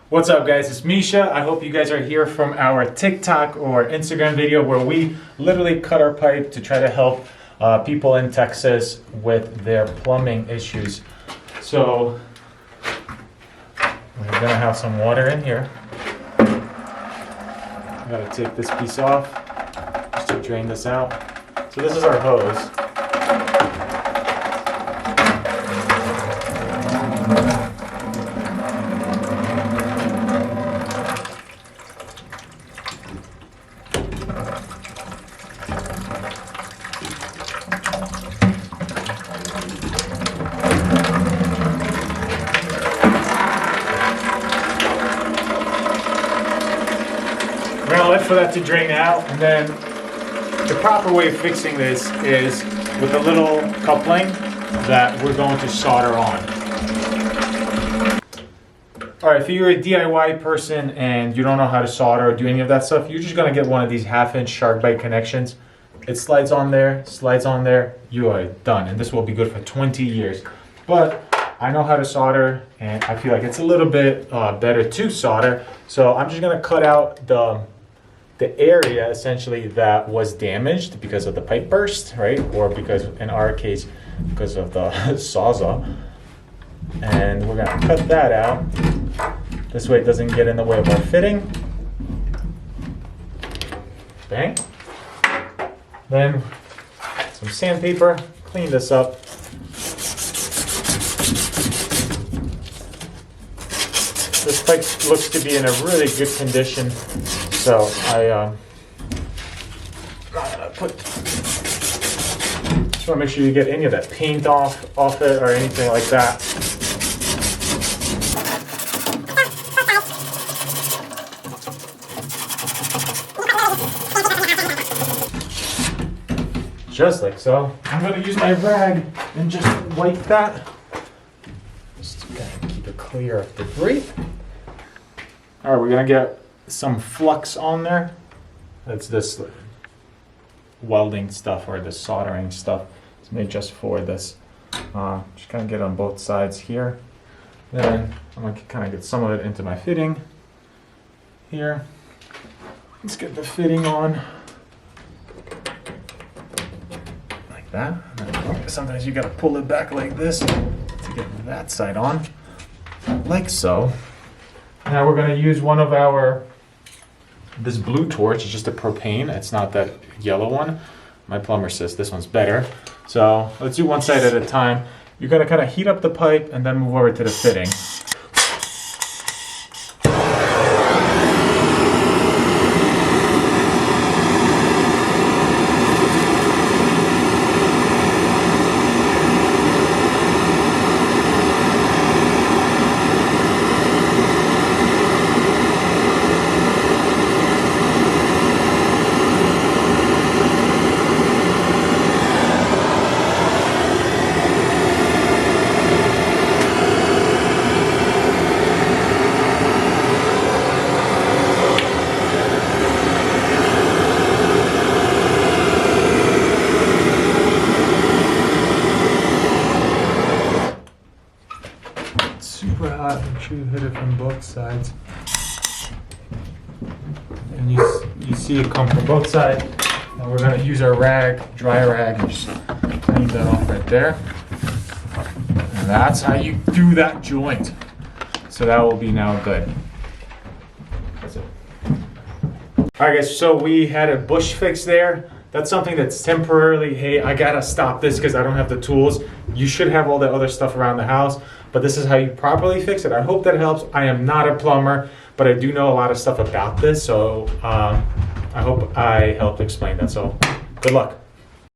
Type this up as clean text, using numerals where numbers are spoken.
What's up guys, it's Misha. I hope you guys are here from our TikTok or Instagram video where we literally cut our pipe to try to help people in Texas with their plumbing issues. So we're gonna have some water in here. I gotta take this piece off just to drain this out. So this is our hose. We're gonna let for that to drain out, and then the proper way of fixing this is with a little coupling that we're going to solder on. Alright, if you're a DIY person and you don't know how to solder or do any of that stuff, you're just gonna get one of these 1/2-inch shark bite connections. It slides on there, you are done, and this will be good for 20 years. But I know how to solder, and I feel like it's a little bit better to solder, so I'm just gonna cut out the area essentially that was damaged because of the pipe burst, right? Or because, in our case, because of the sawzall. And we're gonna cut that out. This way it doesn't get in the way of our fitting. Bang. Then some sandpaper, clean this up. This pipe looks to be in a really good condition, so I'm gonna put. Just want to make sure you get any of that paint off it or anything like that. Just like so. I'm gonna use my rag and just wipe that. Just to kind of keep it clear of debris. All right, we're gonna get some flux on there. That's this welding stuff or the soldering stuff. It's made just for this. Just kind of get on both sides here. Then I'm gonna kind of get some of it into my fitting here. Let's get the fitting on. Like that. Sometimes you gotta pull it back like this to get that side on. Like so. Now we're going to use one of this blue torch. It's just a propane. It's not that yellow one. My plumber says this one's better. So let's do one side at a time. You're going to kind of heat up the pipe and then move over to the fitting. Super hot. Make sure you hit it from both sides. And you see it come from both sides. Now we're going to use our rag, dry rag, and just clean that off right there. And that's how you do that joint. So that will be now good. That's it. Alright guys, so we had a bush fix there. That's something that's temporarily, hey, I gotta stop this because I don't have the tools. You should have all the other stuff around the house, but this is how you properly fix it. I hope that helps. I am not a plumber, but I do know a lot of stuff about this, so I hope I helped explain that. So good luck.